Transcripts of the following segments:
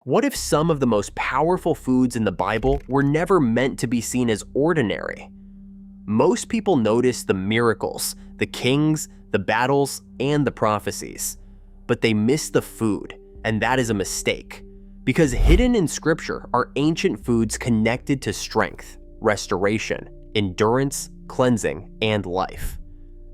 What if some of the most powerful foods in the Bible were never meant to be seen as ordinary? Most people notice the miracles, the kings, the battles, and the prophecies. But they miss the food, and that is a mistake. Because hidden in Scripture are ancient foods connected to strength, restoration, endurance, cleansing, and life.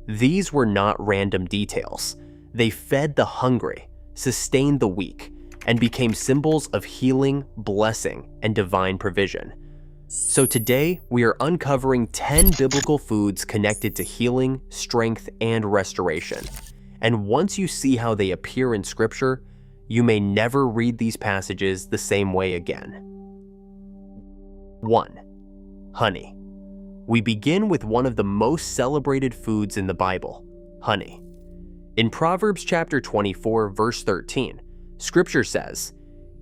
These were not random details. They fed the hungry, sustained the weak, and became symbols of healing, blessing, and divine provision. So today, we are uncovering 10 biblical foods connected to healing, strength, and restoration. And once you see how they appear in Scripture, you may never read these passages the same way again. 1. Honey. We begin with one of the most celebrated foods in the Bible, honey. In Proverbs chapter 24, verse 13, Scripture says,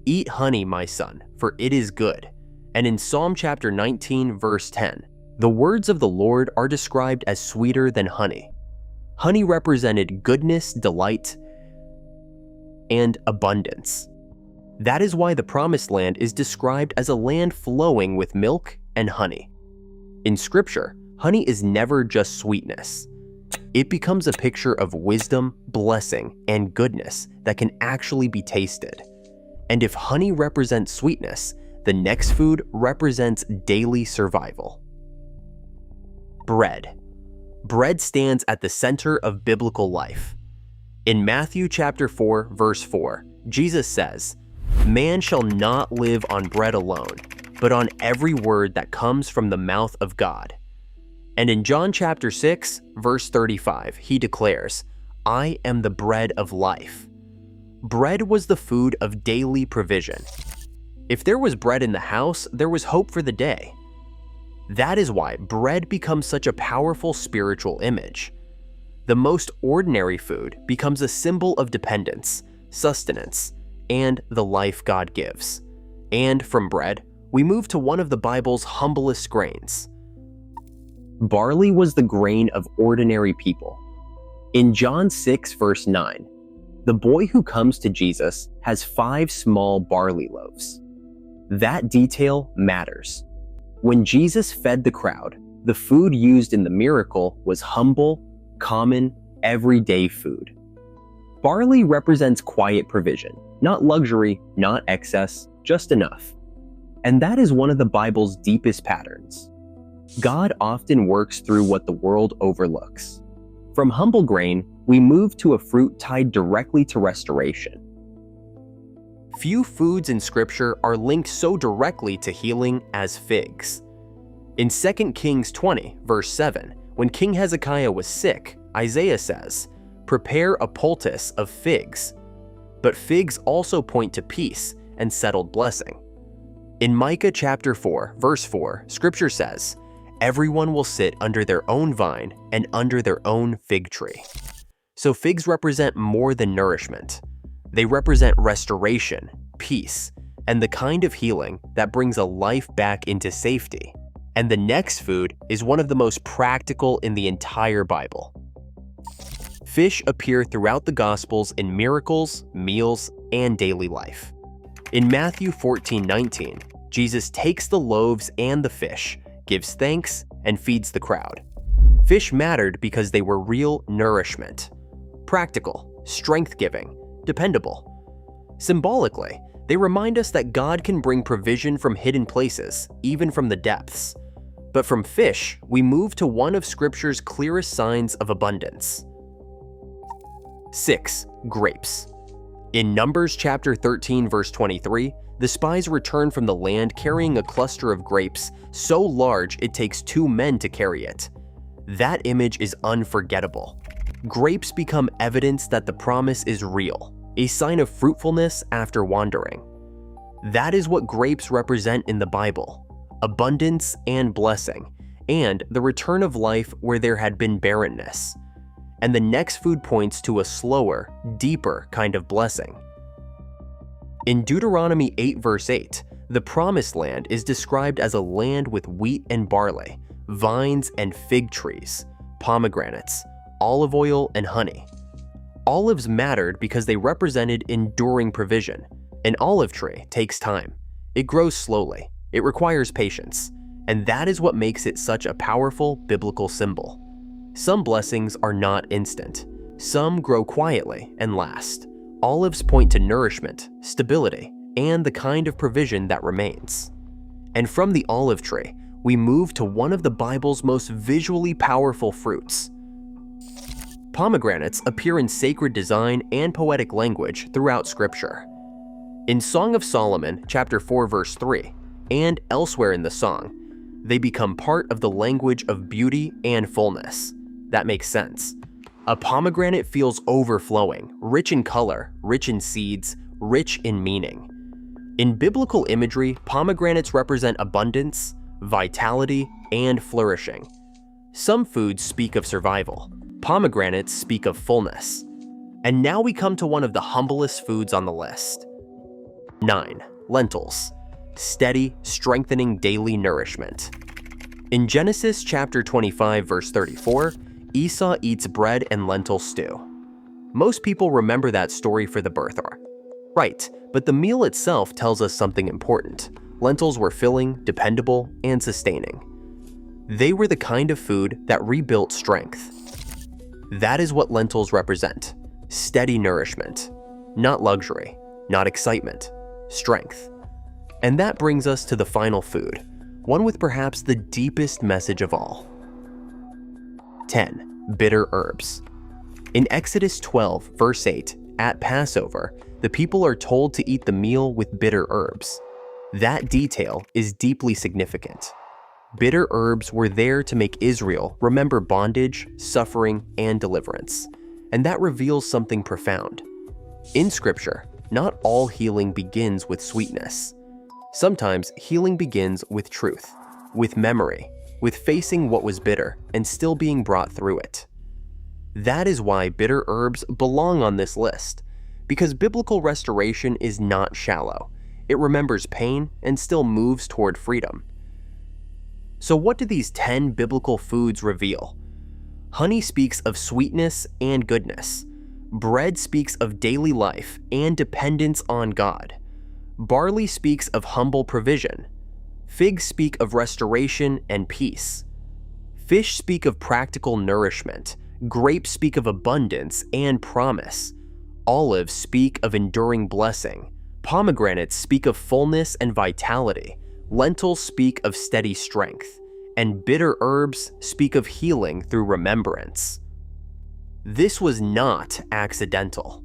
"Eat honey, my son, for it is good." And in Psalm chapter 19, verse 10, the words of the Lord are described as sweeter than honey. Honey represented goodness, delight, and abundance. That is why the Promised Land is described as a land flowing with milk and honey. In Scripture, honey is never just sweetness. It becomes a picture of wisdom, blessing, and goodness that can actually be tasted. And if honey represents sweetness, the next food represents daily survival. Bread. Bread stands at the center of biblical life. In Matthew chapter 4, verse 4, Jesus says, "Man shall not live on bread alone, but on every word that comes from the mouth of God." And in John chapter 6, verse 35, he declares, "I am the bread of life." Bread was the food of daily provision. If there was bread in the house, there was hope for the day. That is why bread becomes such a powerful spiritual image. The most ordinary food becomes a symbol of dependence, sustenance, and the life God gives. And from bread, we move to one of the Bible's humblest grains. Barley was the grain of ordinary people. In John 6, verse 9, the boy who comes to Jesus has 5 small barley loaves. That detail matters. When Jesus fed the crowd, the food used in the miracle was humble, common, everyday food. Barley represents quiet provision, not luxury, not excess, just enough. And that is one of the Bible's deepest patterns. God often works through what the world overlooks. From humble grain, we move to a fruit tied directly to restoration. Few foods in Scripture are linked so directly to healing as figs. In 2 Kings 20, verse 7, when King Hezekiah was sick, Isaiah says, "Prepare a poultice of figs." But figs also point to peace and settled blessing. In Micah chapter 4, verse 4, Scripture says, "Everyone will sit under their own vine and under their own fig tree." So figs represent more than nourishment. They represent restoration, peace, and the kind of healing that brings a life back into safety. And the next food is one of the most practical in the entire Bible. Fish appear throughout the Gospels in miracles, meals, and daily life. In Matthew 14:19, Jesus takes the loaves and the fish, gives thanks, and feeds the crowd. Fish mattered because they were real nourishment. Practical, strength-giving, dependable. Symbolically, they remind us that God can bring provision from hidden places, even from the depths. But from fish, we move to one of Scripture's clearest signs of abundance. 6. Grapes. In Numbers chapter 13, verse 23, the spies return from the land carrying a cluster of grapes so large it takes 2 men to carry it. That image is unforgettable. Grapes become evidence that the promise is real, a sign of fruitfulness after wandering. That is what grapes represent in the Bible: abundance and blessing, and the return of life where there had been barrenness. And the next food points to a slower, deeper kind of blessing. In Deuteronomy 8, verse 8, the Promised Land is described as a land with wheat and barley, vines and fig trees, pomegranates, olive oil and honey. Olives mattered because they represented enduring provision, An olive tree takes time. It grows slowly. It requires patience. And that is what makes it such a powerful biblical symbol. Some blessings are not instant. Some grow quietly and last. Olives point to nourishment, stability, and the kind of provision that remains. And from the olive tree, we move to one of the Bible's most visually powerful fruits. Pomegranates appear in sacred design and poetic language throughout Scripture. In Song of Solomon, chapter 4, verse 3, and elsewhere in the song, they become part of the language of beauty and fullness. That makes sense. A pomegranate feels overflowing, rich in color, rich in seeds, rich in meaning. In biblical imagery, pomegranates represent abundance, vitality, and flourishing. Some foods speak of survival. Pomegranates speak of fullness. And now we come to one of the humblest foods on the list. 9. Lentils. Steady, strengthening daily nourishment. In Genesis chapter 25, verse 34, Esau eats bread and lentil stew. Most people remember that story for the birthright. Right, but the meal itself tells us something important. Lentils were filling, dependable, and sustaining. They were the kind of food that rebuilt strength. That is what lentils represent. Steady nourishment. Not luxury, not excitement, strength. And that brings us to the final food, one with perhaps the deepest message of all. 10. Bitter herbs. In Exodus 12, verse 8, at Passover, the people are told to eat the meal with bitter herbs. That detail is deeply significant. Bitter herbs were there to make Israel remember bondage, suffering, and deliverance. And that reveals something profound. In Scripture, not all healing begins with sweetness. Sometimes healing begins with truth, with memory, with facing what was bitter and still being brought through it. That is why bitter herbs belong on this list, because biblical restoration is not shallow. It remembers pain and still moves toward freedom. So what do these 10 biblical foods reveal? Honey speaks of sweetness and goodness. Bread speaks of daily life and dependence on God. Barley speaks of humble provision. Figs speak of restoration and peace. Fish speak of practical nourishment. Grapes speak of abundance and promise. Olives speak of enduring blessing. Pomegranates speak of fullness and vitality. Lentils speak of steady strength. And bitter herbs speak of healing through remembrance. This was not accidental.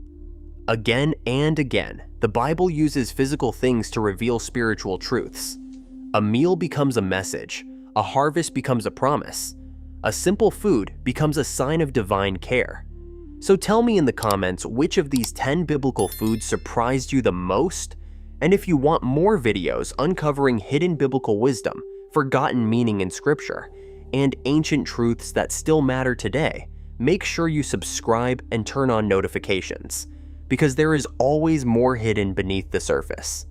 Again and again, the Bible uses physical things to reveal spiritual truths. A meal becomes a message. A harvest becomes a promise. A simple food becomes a sign of divine care. So tell me in the comments which of these 10 biblical foods surprised you the most, and if you want more videos uncovering hidden biblical wisdom, forgotten meaning in Scripture, and ancient truths that still matter today, make sure you subscribe and turn on notifications, because there is always more hidden beneath the surface.